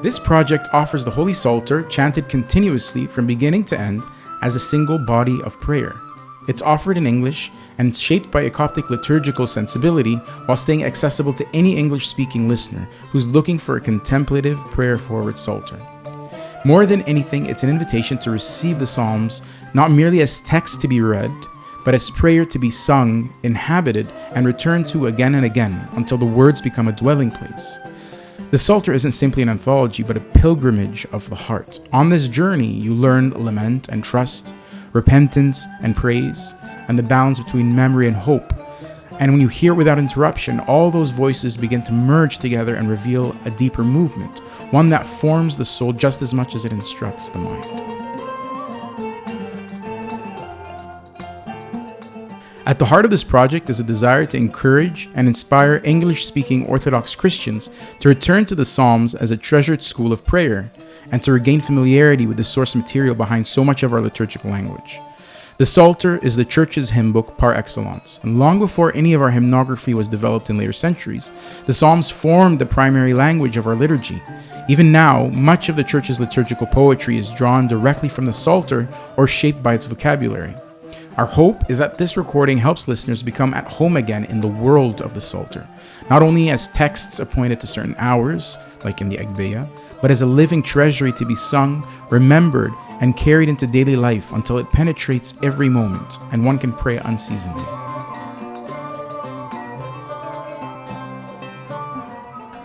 This project offers the Holy Psalter chanted continuously from beginning to end as a single body of prayer. It's offered in English and shaped by a Coptic liturgical sensibility while staying accessible to any English-speaking listener who's looking for a contemplative, prayer-forward Psalter. More than anything, it's an invitation to receive the Psalms not merely as text to be read, but as prayer to be sung, inhabited, and returned to again and again until the words become a dwelling place. The Psalter isn't simply an anthology, but a pilgrimage of the heart. On this journey, you learn lament and trust, repentance and praise, and the balance between memory and hope. And when you hear without interruption, all those voices begin to merge together and reveal a deeper movement, one that forms the soul just as much as it instructs the mind. At the heart of this project is a desire to encourage and inspire English-speaking Orthodox Christians to return to the Psalms as a treasured school of prayer and to regain familiarity with the source material behind so much of our liturgical language. The Psalter is the Church's hymn book par excellence, and long before any of our hymnography was developed in later centuries, the Psalms formed the primary language of our liturgy. Even now, much of the Church's liturgical poetry is drawn directly from the Psalter or shaped by its vocabulary. Our hope is that this recording helps listeners become at home again in the world of the Psalter, not only as texts appointed to certain hours, like in the Agbeya, but as a living treasury to be sung, remembered, and carried into daily life until it penetrates every moment and one can pray unceasingly.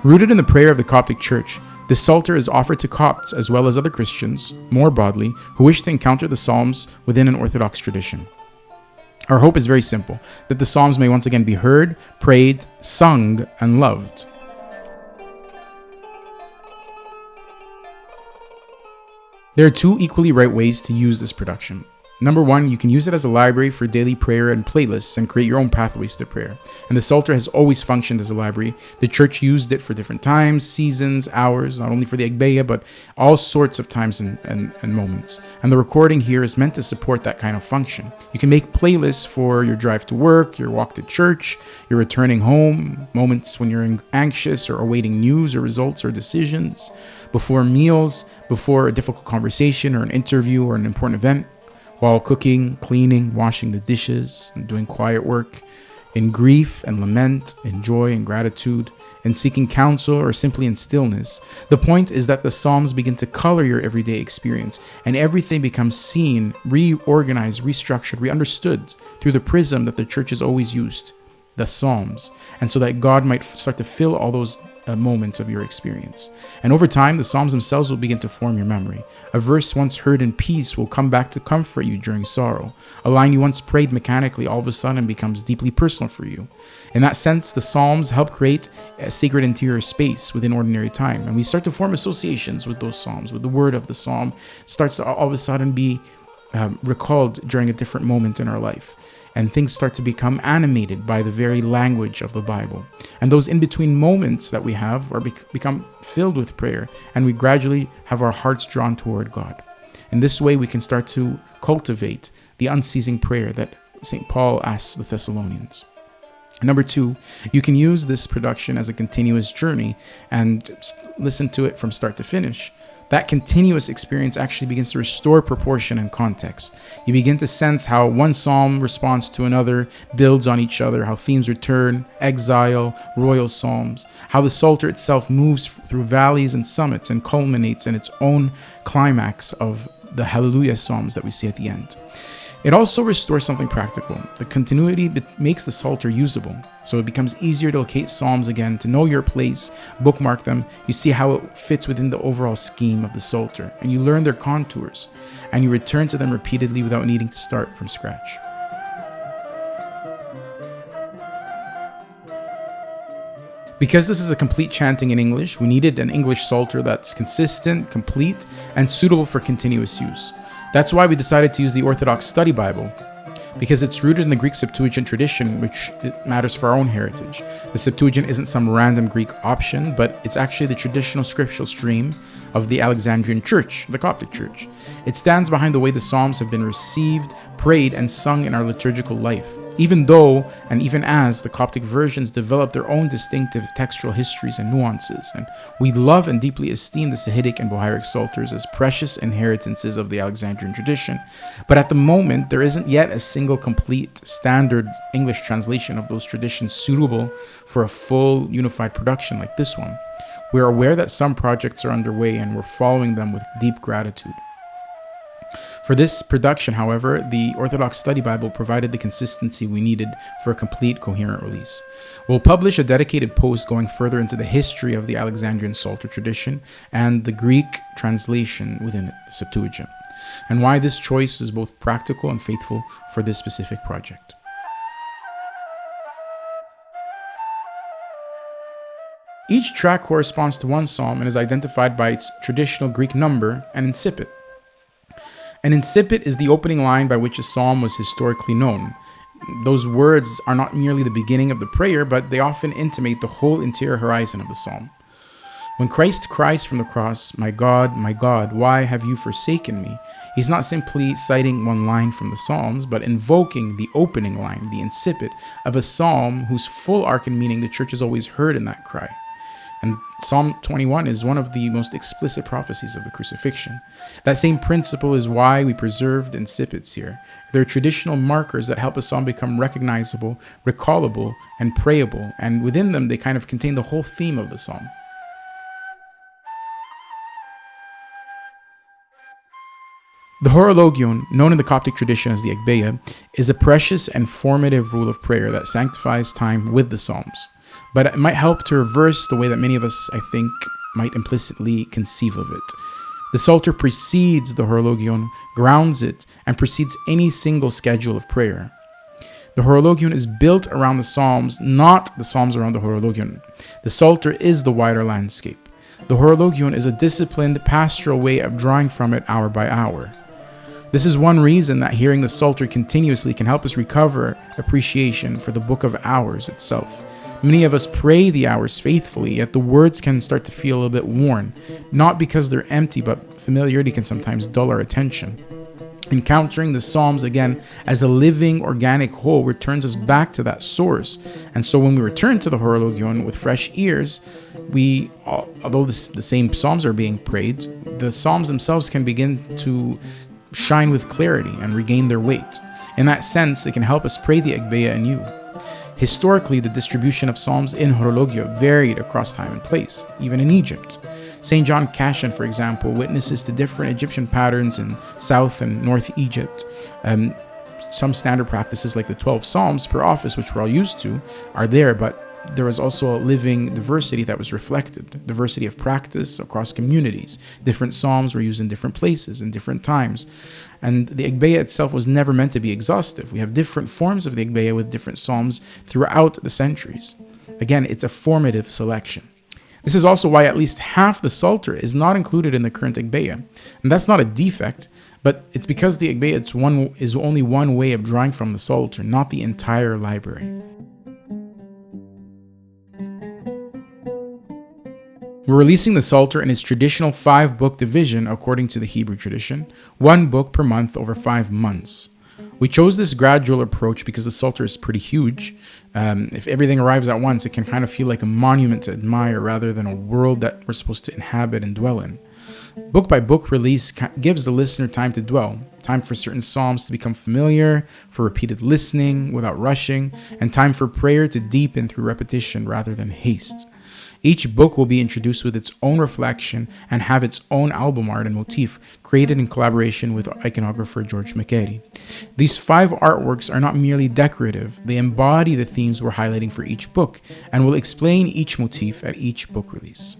Rooted in the prayer of the Coptic Church, this Psalter is offered to Copts as well as other Christians, more broadly, who wish to encounter the Psalms within an Orthodox tradition. Our hope is very simple, that the Psalms may once again be heard, prayed, sung, and loved. There are two equally right ways to use this production. Number one, you can use it as a library for daily prayer and playlists and create your own pathways to prayer. And the Psalter has always functioned as a library. The Church used it for different times, seasons, hours, not only for the Agbeya, but all sorts of times and moments. And the recording here is meant to support that kind of function. You can make playlists for your drive to work, your walk to church, your returning home, moments when you're anxious or awaiting news or results or decisions, before meals, before a difficult conversation or an interview or an important event, while cooking, cleaning, washing the dishes, and doing quiet work, in grief and lament, in joy and gratitude, in seeking counsel or simply in stillness. The point is that the Psalms begin to color your everyday experience, and everything becomes seen, reorganized, restructured, reunderstood through the prism that the Church has always used, the Psalms, and so that God might start to fill all those moments of your experience. And over time, the Psalms themselves will begin to form your memory. A verse once heard in peace will come back to comfort you during sorrow. A line you once prayed mechanically all of a sudden becomes deeply personal for you. In that sense, the Psalms help create a sacred interior space within ordinary time. And we start to form associations with those Psalms, with the word of the Psalm starts to all of a sudden be recalled during a different moment in our life. And things start to become animated by the very language of the Bible. And those in-between moments that we have are become filled with prayer, and we gradually have our hearts drawn toward God. In this way, we can start to cultivate the unceasing prayer that St. Paul asks the Thessalonians. Number two, you can use this production as a continuous journey and listen to it from start to finish. That continuous experience actually begins to restore proportion and context. You begin to sense how one psalm responds to another, builds on each other, how themes return, exile, royal psalms, how the Psalter itself moves through valleys and summits and culminates in its own climax of the Hallelujah psalms that we see at the end. It also restores something practical. The continuity makes the Psalter usable, so it becomes easier to locate psalms again, to know your place, bookmark them. You see how it fits within the overall scheme of the Psalter, and you learn their contours, and you return to them repeatedly without needing to start from scratch. Because this is a complete chanting in English, we needed an English Psalter that's consistent, complete, and suitable for continuous use. That's why we decided to use the Orthodox Study Bible, because it's rooted in the Greek Septuagint tradition, which matters for our own heritage. The Septuagint isn't some random Greek option, but it's actually the traditional scriptural stream of the Alexandrian Church, the Coptic Church. It stands behind the way the Psalms have been received, prayed, and sung in our liturgical life. Even though, and even as, the Coptic versions develop their own distinctive textual histories and nuances, and we love and deeply esteem the Sahidic and Bohairic Psalters as precious inheritances of the Alexandrian tradition, but at the moment, there isn't yet a single complete standard English translation of those traditions suitable for a full unified production like this one. We are aware that some projects are underway and we're following them with deep gratitude. For this production, however, the Orthodox Study Bible provided the consistency we needed for a complete, coherent release. We'll publish a dedicated post going further into the history of the Alexandrian Psalter tradition and the Greek translation within it, the Septuagint, and why this choice is both practical and faithful for this specific project. Each track corresponds to one psalm and is identified by its traditional Greek number and incipit. An incipit is the opening line by which a psalm was historically known. Those words are not merely the beginning of the prayer, but they often intimate the whole interior horizon of the psalm. When Christ cries from the cross, my God, why have you forsaken me?" He's not simply citing one line from the Psalms, but invoking the opening line, the incipit, of a psalm whose full arc and meaning the church has always heard in that cry. And Psalm 21 is one of the most explicit prophecies of the crucifixion. That same principle is why we preserved incipits here. They're traditional markers that help a psalm become recognizable, recallable, and prayable, and within them they kind of contain the whole theme of the psalm. The Horologion, known in the Coptic tradition as the Agbeya, is a precious and formative rule of prayer that sanctifies time with the Psalms. But it might help to reverse the way that many of us, I think, might implicitly conceive of it. The Psalter precedes the Horologion, grounds it, and precedes any single schedule of prayer. The Horologion is built around the Psalms, not the Psalms around the Horologion. The Psalter is the wider landscape. The Horologion is a disciplined, pastoral way of drawing from it hour by hour. This is one reason that hearing the Psalter continuously can help us recover appreciation for the Book of Hours itself. Many of us pray the hours faithfully, yet the words can start to feel a bit worn, not because they're empty, but familiarity can sometimes dull our attention. Encountering the Psalms again as a living, organic whole returns us back to that source. And so when we return to the Horologion with fresh ears, although the same Psalms are being prayed, the Psalms themselves can begin to shine with clarity and regain their weight. In that sense, it can help us pray the Agbeya anew. Historically, the distribution of psalms in Horologio varied across time and place, even in Egypt. St. John Cassian, for example, witnesses to different Egyptian patterns in South and North Egypt. Some standard practices like the 12 psalms per office, which we're all used to, are there, but there was also a living diversity that was reflected, diversity of practice across communities. Different psalms were used in different places and different times. And the Agbeya itself was never meant to be exhaustive. We have different forms of the Agbeya with different psalms throughout the centuries. Again, it's a formative selection. This is also why at least half the Psalter is not included in the current Agbeya. And that's not a defect, but it's because the Agbeya is only one way of drawing from the Psalter, not the entire library. We're releasing the Psalter in its traditional 5-book division according to the Hebrew tradition, 1 book per month over 5 months. We chose this gradual approach because the Psalter is pretty huge. If everything arrives at once, it can kind of feel like a monument to admire rather than a world that we're supposed to inhabit and dwell in. Book by book release gives the listener time to dwell, time for certain psalms to become familiar, for repeated listening without rushing, and time for prayer to deepen through repetition rather than haste. Each book will be introduced with its own reflection and have its own album art and motif, created in collaboration with iconographer George McCary. These 5 artworks are not merely decorative, they embody the themes we're highlighting for each book, and will explain each motif at each book release.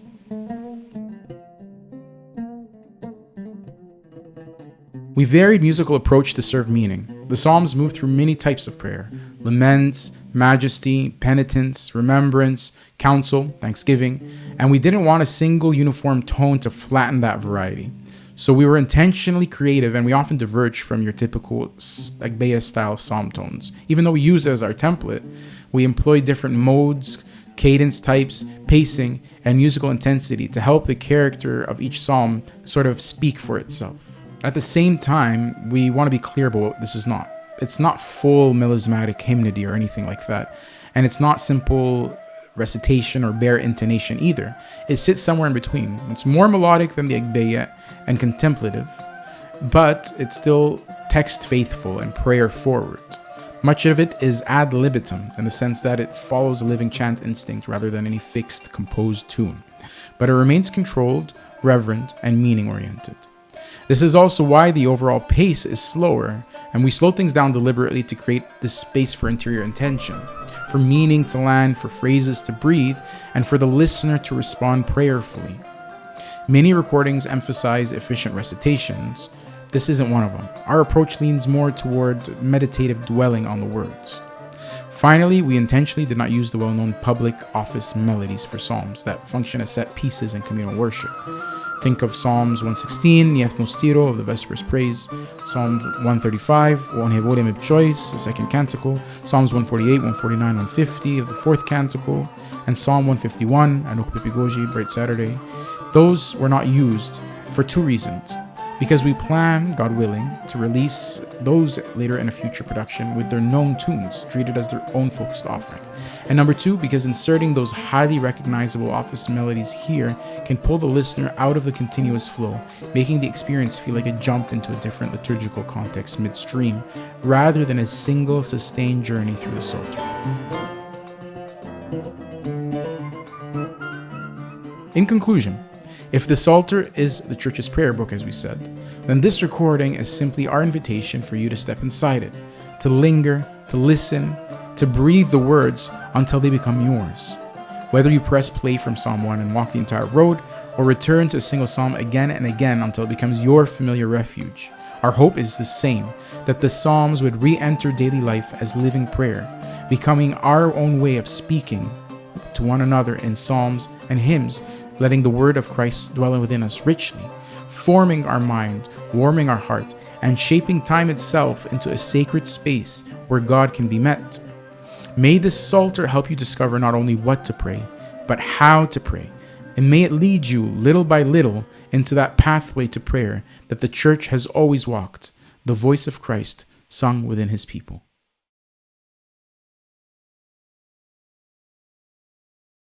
We varied musical approach to serve meaning. The Psalms move through many types of prayer: laments, majesty, penitence, remembrance, counsel, thanksgiving, and we didn't want a single uniform tone to flatten that variety. So we were intentionally creative, and we often diverge from your typical Agbeya style psalm tones. Even though we use it as our template, we employ different modes, cadence types, pacing, and musical intensity to help the character of each psalm sort of speak for itself. At the same time, we want to be clear about what this is not. It's not full melismatic hymnody or anything like that. And it's not simple recitation or bare intonation either. It sits somewhere in between. It's more melodic than the Agbeya and contemplative, but it's still text faithful and prayer forward. Much of it is ad libitum in the sense that it follows a living chant instinct rather than any fixed composed tune, but it remains controlled, reverent, and meaning oriented. This is also why the overall pace is slower, and we slow things down deliberately to create this space for interior intention, for meaning to land, for phrases to breathe, and for the listener to respond prayerfully. Many recordings emphasize efficient recitations. This isn't one of them. Our approach leans more toward meditative dwelling on the words. Finally, we intentionally did not use the well-known public office melodies for psalms that function as set pieces in communal worship. Think of Psalms 116, the Ethnos of the Vespers Praise, Psalms 135, O Hevolem ib Choice, the second canticle, Psalms 148, 149, 150 of the fourth canticle, and Psalm 151, Anuk Pipigoji, Bright Saturday. Those were not used for two reasons. Because we plan, God willing, to release those later in a future production with their known tunes, treated as their own focused offering. And number two, because inserting those highly recognizable office melodies here can pull the listener out of the continuous flow, making the experience feel like a jump into a different liturgical context midstream, rather than a single sustained journey through the Psalter. In conclusion, if the Psalter is the Church's prayer book, as we said, then this recording is simply our invitation for you to step inside it, to linger, to listen, to breathe the words until they become yours. Whether you press play from Psalm 1 and walk the entire road, or return to a single psalm again and again until it becomes your familiar refuge, our hope is the same, that the Psalms would re-enter daily life as living prayer, becoming our own way of speaking to one another in psalms and hymns, letting the word of Christ dwell within us richly, forming our mind, warming our heart, and shaping time itself into a sacred space where God can be met. May this Psalter help you discover not only what to pray, but how to pray, and may it lead you little by little into that pathway to prayer that the Church has always walked, the voice of Christ sung within his people.